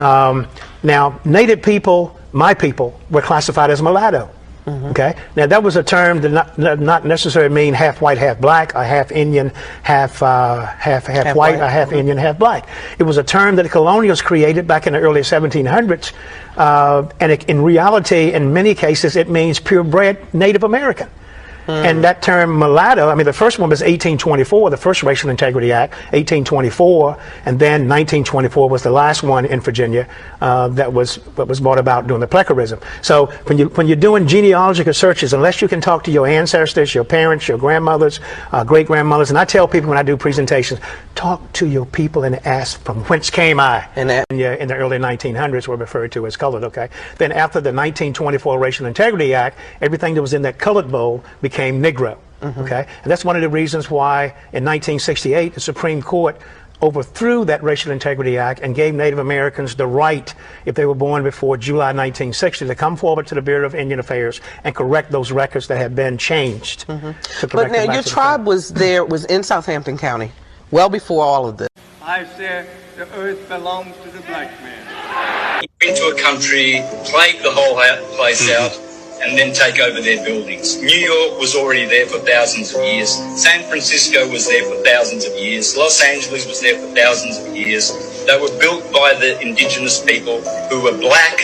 Now, Native people, my people, were classified as mulatto. Okay. Now that was a term that not necessarily mean half white, half black, or half Indian, half white, or half Indian, half black. It was a term that the colonials created back in the early 1700s, and in reality, in many cases, it means purebred Native American. And that term mulatto, I mean, the first one was 1824, the first Racial Integrity Act, 1824, and then 1924 was the last one in Virginia that was brought about during the plecurism. So when you're doing genealogical searches, unless you can talk to your ancestors, your parents, your grandmothers, great-grandmothers, and I tell people when I do presentations, talk to your people and ask from whence came I? And in the early 1900s were referred to as colored, okay? Then after the 1924 Racial Integrity Act, everything that was in that colored bowl became Negro, okay? And that's one of the reasons why in 1968 the Supreme Court overthrew that Racial Integrity Act and gave Native Americans the right, if they were born before July 1960, to come forward to the Bureau of Indian Affairs and correct those records that had been changed. But now your tribe was in Southampton County, well before all of this. I said the earth belongs to the black man. Into a country, plague the whole place out, and then take over their buildings. New York was already there for thousands of years. San Francisco was there for thousands of years. Los Angeles was there for thousands of years. They were built by the indigenous people who were black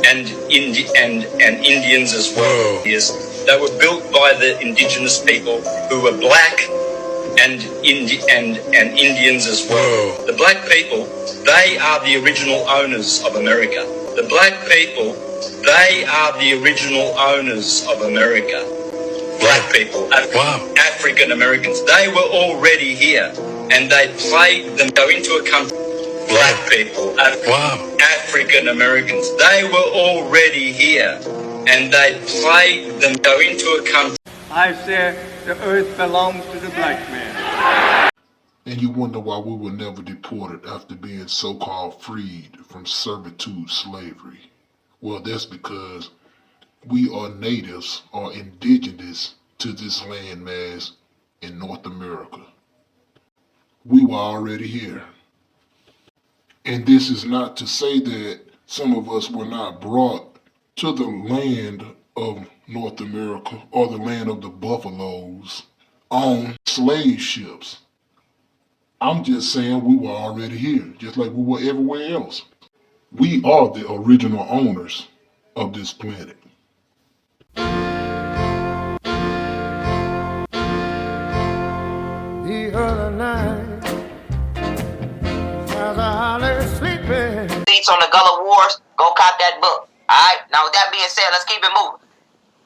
and Indians as well. Yes, they were built by the indigenous people who were black and Indians as well. The black people, they are the original owners of America. The black people, they are the original owners of America. Black people, African Americans, they were already here, and they plagued them go into a country. Black people, African Americans, they were already here, and they plagued them go into a country. I said the earth belongs to the black man. And you wonder why we were never deported after being so-called freed from servitude slavery. Well, that's because we are natives or indigenous to this landmass in North America. We were already here. And this is not to say that some of us were not brought to the land of North America or the land of the buffaloes on slave ships. I'm just saying we were already here, just like we were everywhere else. We are the original owners of this planet. The other night, as I lay sleeping. Seats on the Gullah Wars, go cop that book. Alright, now with that being said, let's keep it moving.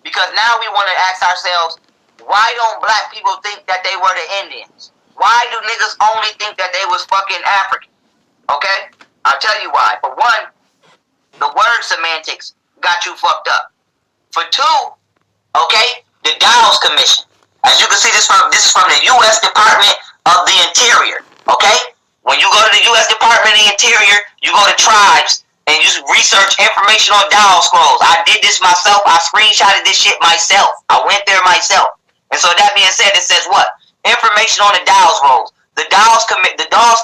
Because now we want to ask ourselves, why don't black people think that they were the Indians? Why do niggas only think that they was fucking African? Okay? I'll tell you why. For one, the word semantics got you fucked up. For two, okay, the Dawes Commission. As you can see, this is from the U.S. Department of the Interior. Okay? When you go to the U.S. Department of the Interior, you go to tribes and you research information on Dawes scrolls. I did this myself. I screenshotted this shit myself. I went there myself. And so that being said, it says what? Information on the Dawes rolls. The Dawes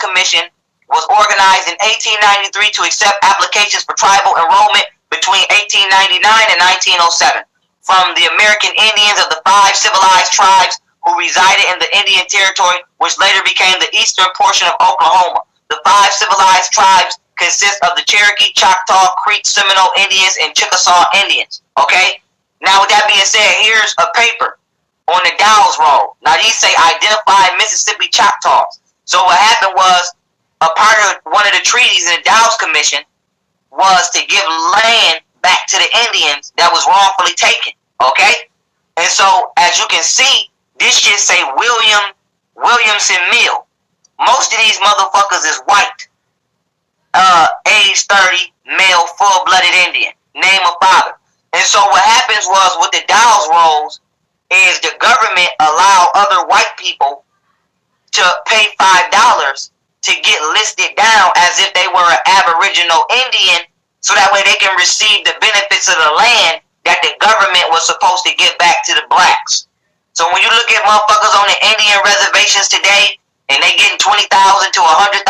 Commission was organized in 1893 to accept applications for tribal enrollment between 1899 and 1907 from the American Indians of the 5 civilized tribes who resided in the Indian Territory, which later became the eastern portion of Oklahoma. The 5 civilized tribes consist of the Cherokee, Choctaw, Creek, Seminole Indians, and Chickasaw Indians. Okay? Now with that being said, here's a paper on the Dawes roll. Now these say identify Mississippi Choctaws. So what happened was, a part of one of the treaties in the Dawes Commission was to give land back to the Indians that was wrongfully taken. Okay? And so, as you can see, this shit say Williamson Mill. Most of these motherfuckers is white. Age 30, male, full-blooded Indian. Name of father. And so what happens was with the Dawes rolls is the government allow other white people to pay $5 to get listed down as if they were an Aboriginal Indian, so that way they can receive the benefits of the land that the government was supposed to give back to the blacks. So when you look at motherfuckers on the Indian reservations today, and they getting $20,000 to $100,000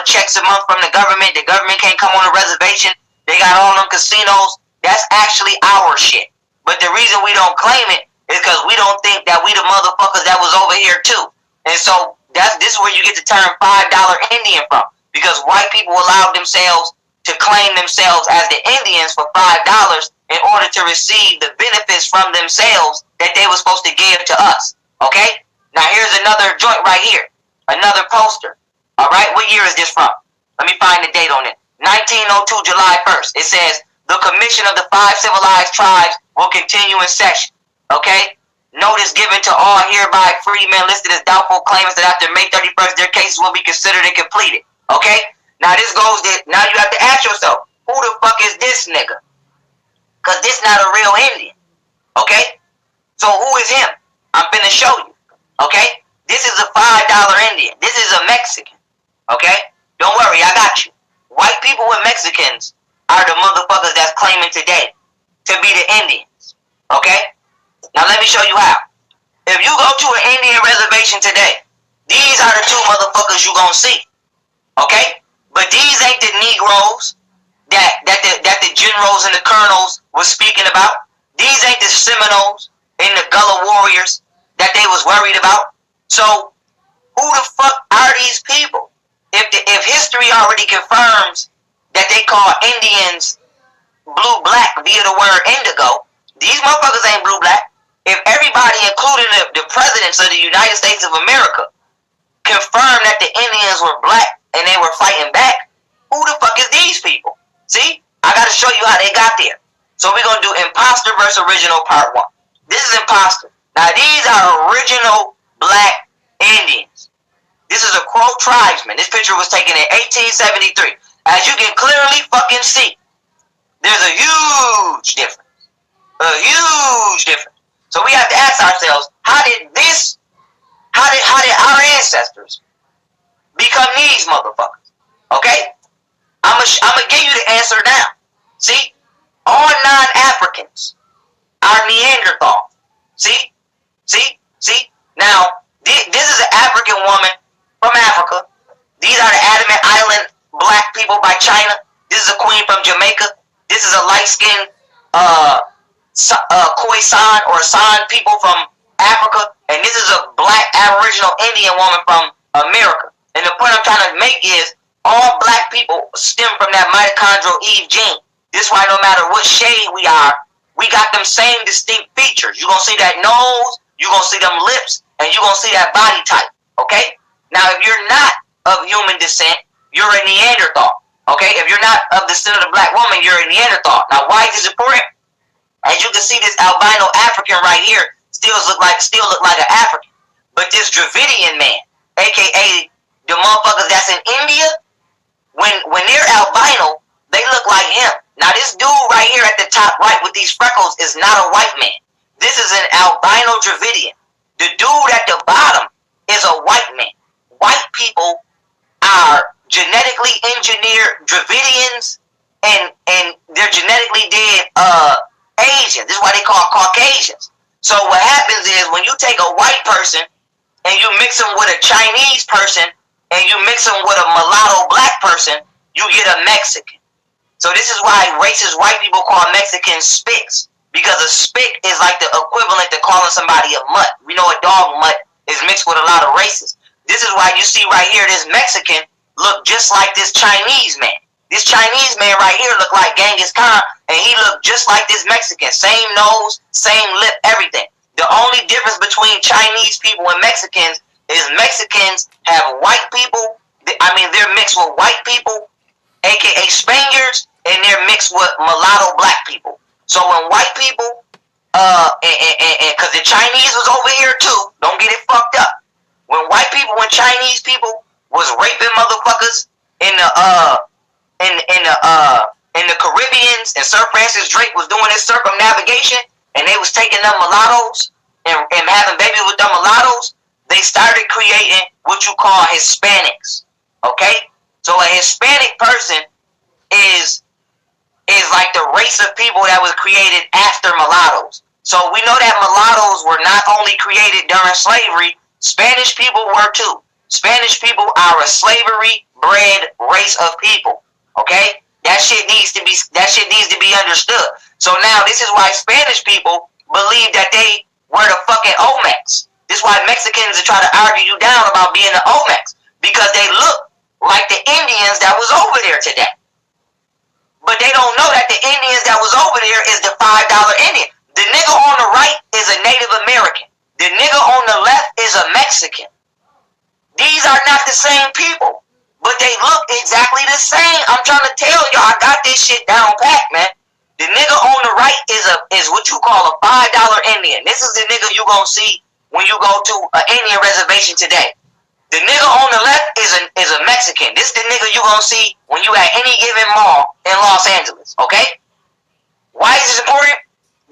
checks a month from the government. The government can't come on a reservation. They got all them casinos. That's actually our shit. But the reason we don't claim it is because we don't think that we the motherfuckers that was over here too. And so this is where you get the term $5 Indian from, because white people allowed themselves to claim themselves as the Indians for $5 in order to receive the benefits from themselves that they were supposed to give to us. Okay? Now here's another joint right here. Another poster. Alright, what year is this from? Let me find the date on it. 1902, July 1st. It says, the Commission of the 5 Civilized Tribes will continue in session. Okay? Notice given to all hereby freemen listed as doubtful claimants that after May 31st, their cases will be considered and completed. Okay? Now this goes to, now you have to ask yourself, who the fuck is this nigga? Cause this not a real Indian. Okay? So who is him? I'm finna show you. Okay? This is a $5 Indian. This is a Mexican. Okay? Don't worry, I got you. White people and Mexicans are the motherfuckers that's claiming today to be the Indians. Okay? Now let me show you how. If you go to an Indian reservation today, these are the two motherfuckers you gonna see. Okay? But these ain't the Negroes that the generals and the colonels was speaking about. These ain't the Seminoles and the Gullah warriors that they was worried about. So who the fuck are these people? If history already confirms that they call Indians blue-black via the word indigo, these motherfuckers ain't blue-black. If everybody, including the presidents of the United States of America, confirmed that the Indians were black and they were fighting back, who the fuck is these people? See? I gotta show you how they got there. So we're gonna do imposter versus original part 1. This is imposter. Now these are original black Indians. This is a Crow tribesman. This picture was taken in 1873. As you can clearly fucking see, there's a huge difference. A huge difference. So we have to ask ourselves, how did our ancestors become these motherfuckers? Okay? I'm gonna give you the answer now. See? All non-Africans are Neanderthal. See? Now, this is an African woman from Africa. These are the Adamant Island black people by China. This is a queen from Jamaica. This is a light-skinned Khoisan or San people from Africa. And this is a black Aboriginal Indian woman from America. And the point I'm trying to make is all black people stem from that mitochondrial Eve gene. This is why no matter what shade we are, we got them same distinct features. You're going to see that nose, you're going to see them lips, and you're going to see that body type. Okay? Now, if you're not of human descent, you're a Neanderthal. Okay? If you're not of the descent of the black woman, you're a Neanderthal. Now, why is this important? As you can see, this albino African right here still look like an African. But this Dravidian man, aka the motherfuckers that's in India, when they're albino, they look like him. Now, this dude right here at the top right with these freckles is not a white man. This is an albino Dravidian. The dude at the bottom is a white man. White people are genetically engineered Dravidians, and they're genetically dead Asians. This is why they call Caucasians. So what happens is when you take a white person and you mix them with a Chinese person and you mix them with a mulatto black person, you get a Mexican. So this is why racist white people call Mexicans spics, because a spic is like the equivalent to calling somebody a mutt. We know a dog mutt is mixed with a lot of races. This is why you see right here this Mexican look just like this Chinese man. This Chinese man right here look like Genghis Khan, and he looked just like this Mexican. Same nose, same lip, everything. The only difference between Chinese people and Mexicans is Mexicans have white people. They're mixed with white people, aka Spaniards, and they're mixed with mulatto black people. So when white people, because the Chinese was over here too, don't get it fucked up. When Chinese people was raping motherfuckers in the Caribbeans, and Sir Francis Drake was doing his circumnavigation, and they was taking them mulattoes and having babies with them mulattoes, they started creating what you call Hispanics. Okay? So a Hispanic person is like the race of people that was created after mulattoes. So we know that mulattoes were not only created during slavery, Spanish people were too. Spanish people are a slavery-bred race of people. Okay? That shit needs to be understood. So now this is why Spanish people believe that they were the fucking Olmecs. This is why Mexicans are trying to argue you down about being the Olmecs, because they look like the Indians that was over there today. But they don't know that the Indians that was over there is the $5 Indian. The nigga on the right is a Native American. The nigga on the left is a Mexican. These are not the same people, but they look exactly the same. I'm trying to tell y'all, I got this shit down pat, man. The nigga on the right is what you call a $5 Indian. This is the nigga you gonna see when you go to an Indian reservation today. The nigga on the left is a Mexican. This the nigga you gonna see when you at any given mall in Los Angeles, okay? Why is this important?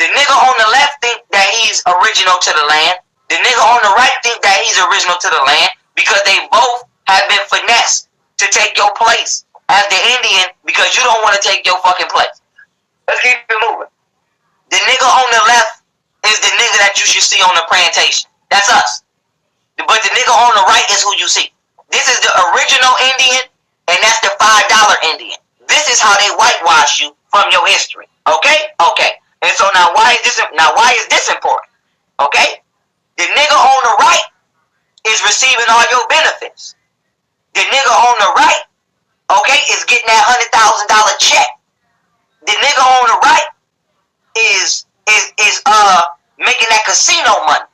The nigga on the left think that he's original to the land. The nigga on the right think that he's original to the land, because they both have been finessed to take your place as the Indian, because you don't want to take your fucking place. Let's keep it moving. The nigga on the left is the nigga that you should see on the plantation. That's us. But the nigga on the right is who you see. This is the original Indian, and that's the $5 Indian. This is how they whitewash you from your history. Okay? Okay. And so now why is this important? Okay? The nigga on the right is receiving all your benefits. The nigga on the right, okay, is getting that $100,000 check. The nigga on the right is making that casino money,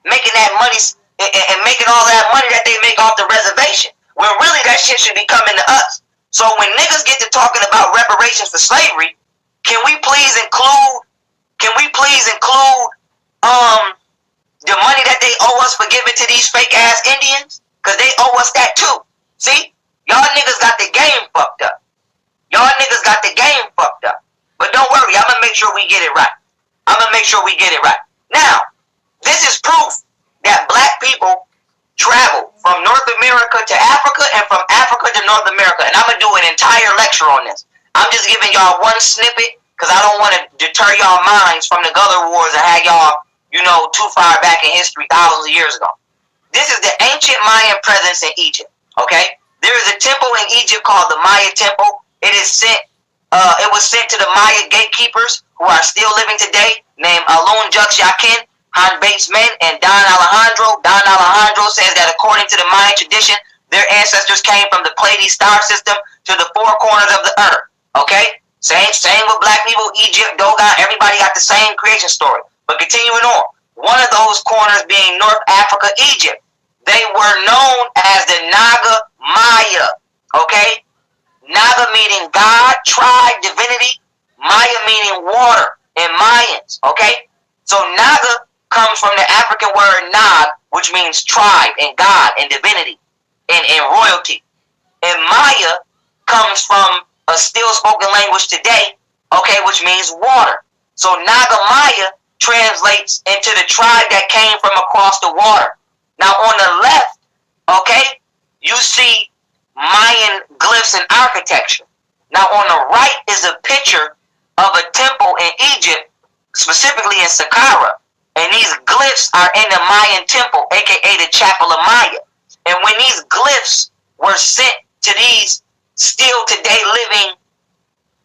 making that money and making all that money that they make off the reservation, when really that shit should be coming to us. So when niggas get to talking about reparations for slavery, can we please include the money that they owe us for giving to these fake ass Indians? Cause they owe us that too. See? Y'all niggas got the game fucked up. But don't worry, I'm gonna make sure we get it right. Now, this is proof that black people travel from North America to Africa and from Africa to North America. And I'm gonna do an entire lecture on this. I'm just giving y'all one snippet because I don't want to deter y'all minds from the Gullah Wars and have y'all, too far back in history, thousands of years ago. This is the ancient Mayan presence in Egypt. Okay, there is a temple in Egypt called the Maya Temple. It was sent to the Maya gatekeepers who are still living today, named Alun Juxyakin, Han Bates Men, and Don Alejandro. Don Alejandro says that according to the Mayan tradition, their ancestors came from the Pleiades star system to the four corners of the earth. Okay, same with black people, Egypt, Dogon, everybody got the same creation story. But continuing on, one of those corners being North Africa, Egypt. They were known as the Naga Maya. Okay, Naga meaning God, tribe, divinity. Maya meaning water in Mayans. Okay, so Naga comes from the African word Nag, which means tribe and God and divinity and royalty. And Maya comes from a still spoken language today, okay, which means water. So Naga Maya translates into the tribe that came from across the water. Now on the left, okay, you see Mayan glyphs and architecture. Now on the right is a picture of a temple in Egypt, specifically in Saqqara. And these glyphs are in the Mayan temple, aka the Chapel of Maya. And when these glyphs were sent to these still today living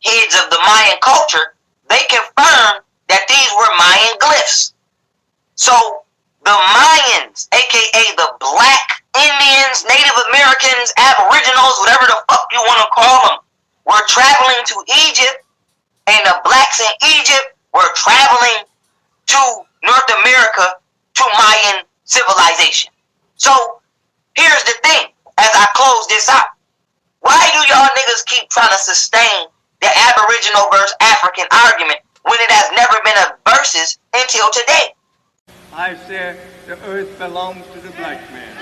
heads of the Mayan culture, they confirmed that these were Mayan glyphs. So the Mayans, aka the Black Indians, Native Americans, Aboriginals, whatever the fuck you want to call them, were traveling to Egypt, and the blacks in Egypt were traveling to North America to Mayan civilization. So here's the thing, as I close this out. Why do y'all niggas keep trying to sustain the Aboriginal versus African argument when it has never been a versus until today? I say the earth belongs to the black man.